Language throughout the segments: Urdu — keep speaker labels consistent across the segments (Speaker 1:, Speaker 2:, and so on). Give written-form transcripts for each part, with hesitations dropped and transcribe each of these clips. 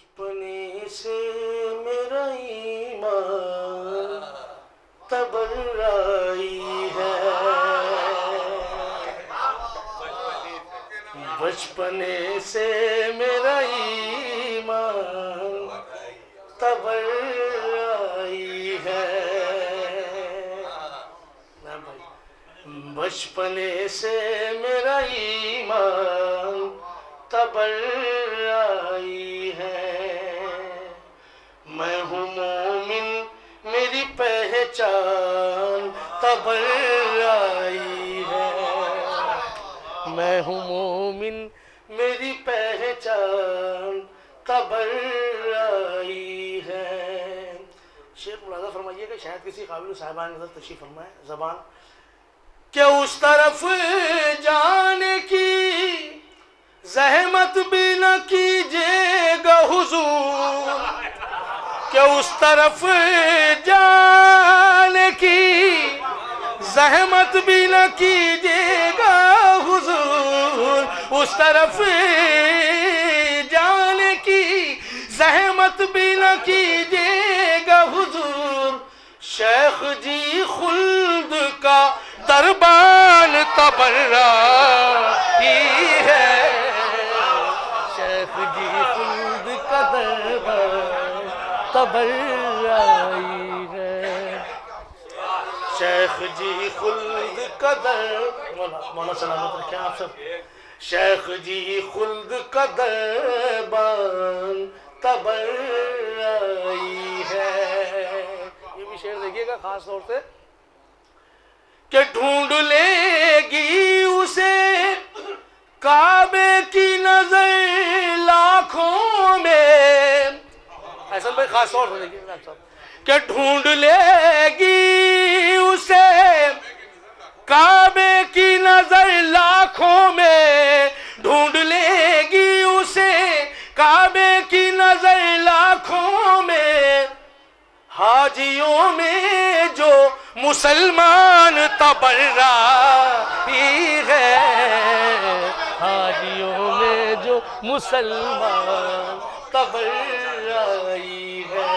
Speaker 1: بچپنے سے میرا ایمان تبرائی ہے، بچپنے سے میرا ایمان تبرائی ہے، بچپنے سے میرا ایمان تبرائی ہے، میں ہوں مومن میری پہچان تبرائی ہے، میں ہوں مومن میری پہچان تبرائی ہے۔ شیخ ملاحظہ فرمائیے کہ شاید کسی قابل صاحبان نظر تشریف فرمائے زبان کہ اس طرف جانے کی زحمت بھی نہ کیجیے گا حضور، کہ اس طرف جانے کی زحمت بھی نہ کیجیے گا حضور، اس طرف جانے کی زحمت بھی نہ کیجیے گا حضور، شیخ جی خلد کا دربان تبرائی ہے، شیخ جی خلد کا دربان تبرائی ہے، شیخ جی خلد کا مولا سلامت رکھیں آپ سب، شیخ جی خلد کا دربان تبرائی ہے۔ یہ بھی شعر دیکھیے گا خاص طور سے کہ ڈھونڈ لے گی اسے کعبے کی نظر لاکھوں میں، احسن بھائی خاص طور سے دیکھیے گا کہ ڈھونڈ لے گی اسے کعبے کی نظر لاکھوں میں، ڈھونڈ لے گی اسے کعبے کی نظر لاکھوں میں، حاجیوں میں جو مسلمان تبرائی ہے، حاجیوں میں جو مسلمان تبرائی ہے،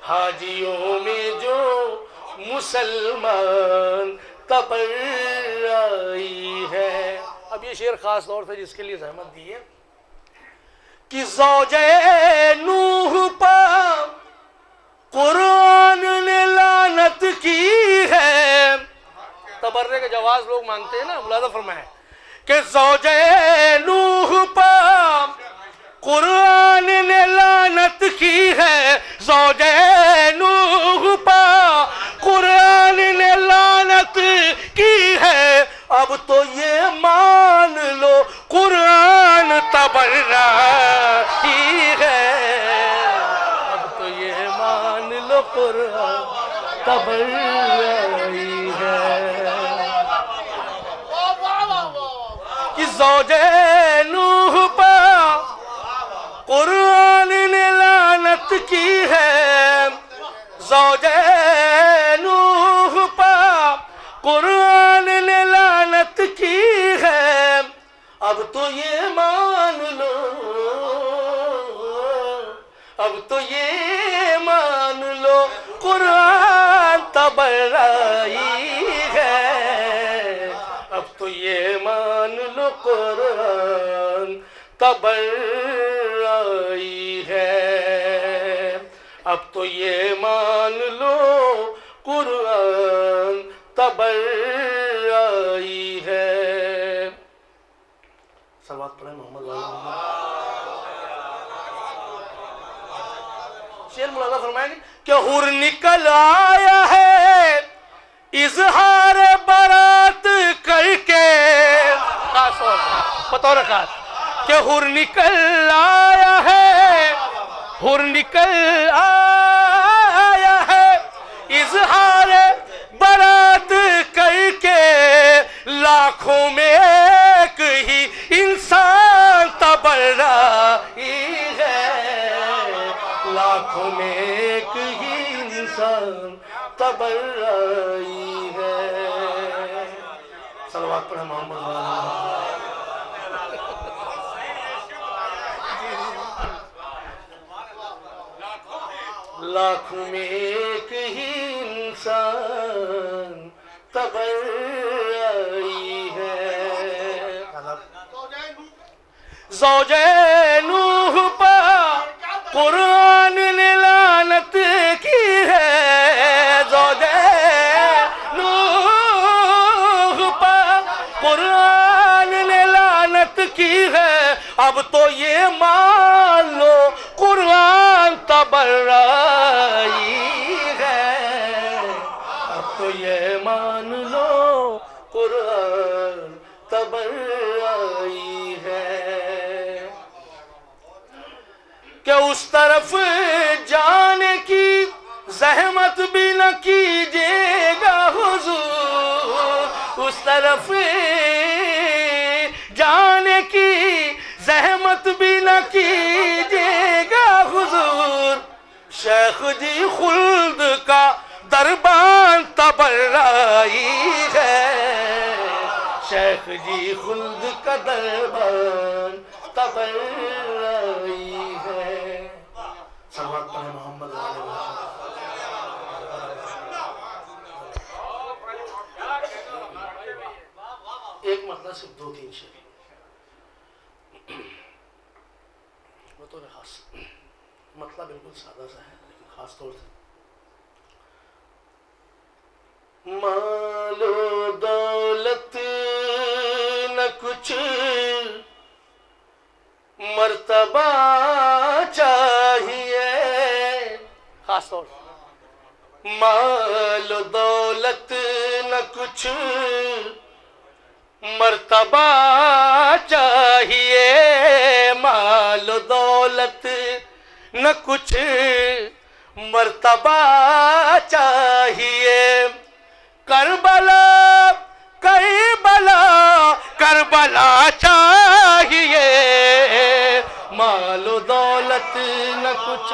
Speaker 1: حاجیوں میں جو مسلمان تبرائی ہے۔ اب یہ شعر خاص طور سے جس کے لیے زحمت دی ہے کہ زوجہ نوح پر قرآن نے لعنت کی ہے، تبرے کے جواز لوگ مانگتے ہیں نا، ملاحظہ فرمائیں کہ زوجہ نوح پر قرآن نے لعنت کی ہے، زوجہ نوح پر قرآن نے لعنت کی ہے، اب تو یہ مان لو قرآن تبرائی ہے، اب تو یہ مان لو قرآن تبرائی ہے، کہ زوجہ نوح پر قرآن نے لعنت کی ہے، زوجہ نوح پر قرآن نے لعنت کی ہے، اب تو یہ مان لو، اب تو یہ مان لو قرآن تبرائی ہے، اب تو یہ مان لو قرآن تبرائی ہے، اب تو یہ مان لو قرآن تبرائی ہے۔ صلوات پڑھیں محمد والا محمد۔ شعر ملاحظہ فرمائیں گے کہ حر نکل آیا ہے اظہار برات کر کے، خاص طور بطور خاص کہ حر نکل آیا ہے، حر نکل آیا ہے اظہار برات کر کے، لاکھوں میں ایک ہی انسان تبرائی ہے، لاکھوں میں ایک ہی انسان تبرائی ہے۔ صلوات پڑھیں محمد والا محمد۔ لاکھوں میں ایک ہی انسان تبرائی ہے زوجہ نوح پر قرآن نے لعنت کی ہے زوجہ نوح پر قرآن نے لعنت کی ہے اب تو یہ مان لو قرآن تبرائی ہے اب تو یہ مان لو قرآن تبرائی ہے کہ اس طرف جانے کی زحمت بھی نہ کیجیے گا حضور اس طرف جانے کی زحمت بھی نہ کیجیے گا حضور شیخ جی خلد کا دربان تبرائی ہے شیخ جی خلد کا دربان تبرائی ہے صلوات پڑھیں محمد علیہ وسلم ایک مطلب صرف 2-3 شعر بطور خاص مطلب بالکل سادہ سا ہے لیکن خاص طور سے مال و دولت نہ کچھ مرتبہ چاہیے خاص طور مال و دولت نہ کچھ مرتبہ چاہیے مال و دولت نہ کچھ مرتبہ چاہیے کربلا کربلا کربلا چاہیے مال و دولت نہ کچھ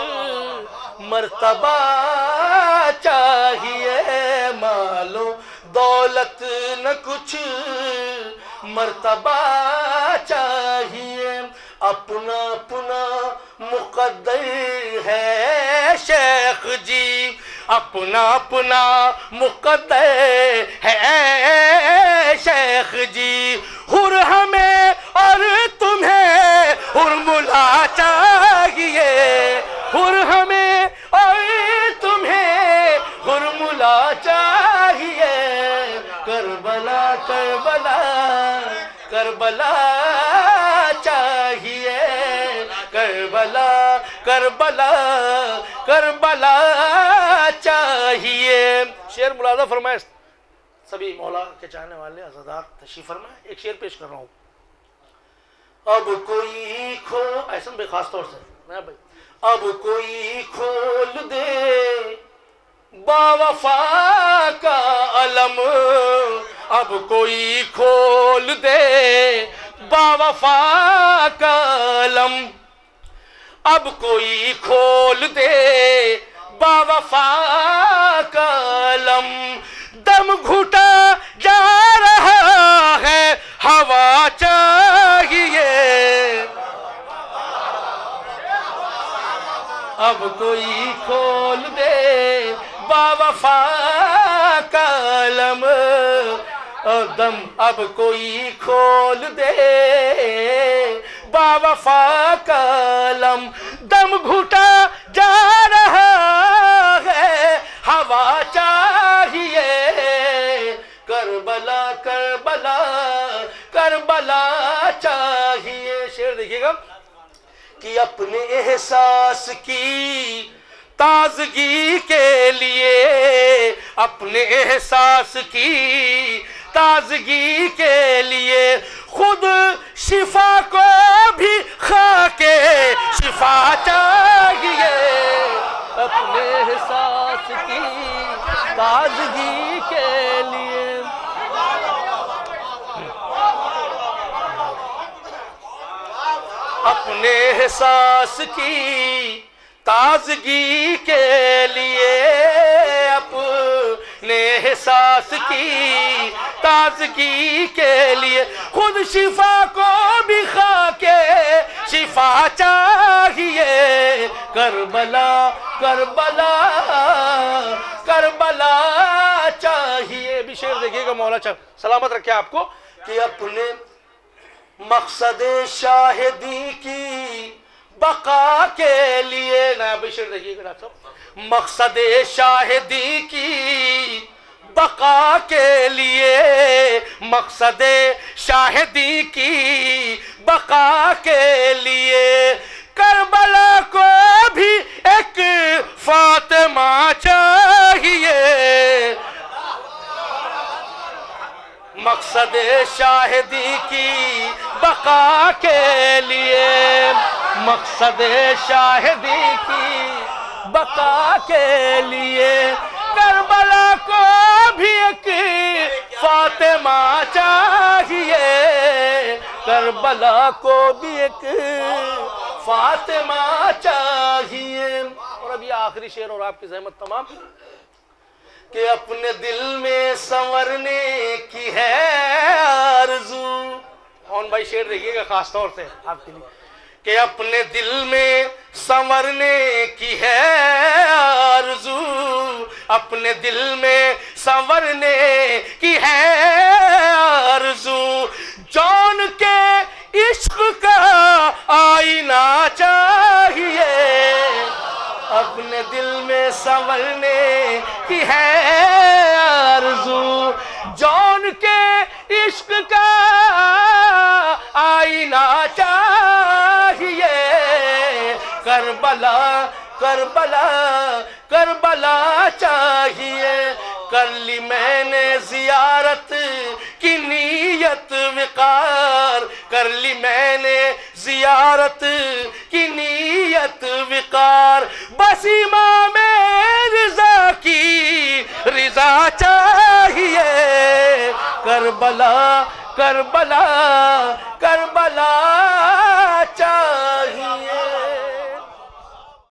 Speaker 1: مرتبہ چاہیے مال و دولت نہ کچھ مرتبہ چاہیے اپنا اپنا مقدر ہے شیخ جی اپنا اپنا مقدر ہے شیخ جی حر ہمیں اور تمہیں حر ملا چاہیے حر ہمیں اور تمہیں حر ملا چاہیے کربلا کربلا کربلا چاہیے کربلا کربلا کربلا چاہیے شعر ملاحظہ فرمائے سبھی مولا کے چاہنے والے عزادار تشریف فرمائے ایک شعر پیش کر رہا ہوں اب کوئی ایسا بے خاص طور سے اب کوئی کھول دے با وفا کا علم اب کوئی کھول دے با وفا کا علم اب کوئی کھول دے با وفا کا علم دم گھٹا جا رہا ہے ہوا چاہیے اب کوئی کھول دے با وفا کا علم دم اب کوئی کھول دے با وفا کا علم دم گھٹا جا رہا ہے ہوا چاہیے کربلا کربلا کربلا چاہیے شعر دیکھیے گا کہ اپنے احساس کی تازگی کے لیے اپنے احساس کی تازگی کے لیے خود شفا کو بھی خاک شفا چاہیے اپنے احساس کی تازگی کے لیے اپنے احساس کی تازگی کے لیے اپنے احساس کی تازگی کے لیے خود شفا کو بھی خاک شفا چاہیے کربلا کربلا کربلا چاہیے. بھی شعر دیکھیے گا مولا چاہیے سلامت رکھے آپ کو کہ اپنے مقصد شاہدی کی بقا کے لیے. نا بھی شعر دیکھیے گا ڈاکٹر صاحب. مقصد شاہدی کی بقا کے لیے مقصد شاہدی کی بقا کے لیے کربلا کو بھی ایک فاطمہ چاہیے. مقصد شاہدی کی بقا کے لیے مقصد شاہدی کی بقا کے لیے کربلا کو بھی ایک فاطمہ چاہیے. کربلا کو بھی ایک فاطمہ چاہیے. اور اب یہ آخری شعر اور آپ کی زحمت تمام کہ اپنے دل میں سنورنے کی ہے آرزو. کون بھائی شعر دیکھیے گا خاص طور سے آپ کے لیے کہ اپنے دل میں سنورنے کی ہے آرزو. اپنے دل میں سنورنے کی ہے آرزو. جان کے عشق کا آئینہ چاہیے. اپنے دل میں سنورنے کی ہے آرزو. جان کے عشق کا آئینہ چاہیے. کربلا کربلا کربلا چاہیے. کر لی میں نے زیارت کی نیت وقار. کر لی میں نے زیارت کی نیت وقار. بس امام رضا کی رضا چاہیے. کربلا کربلا کربلا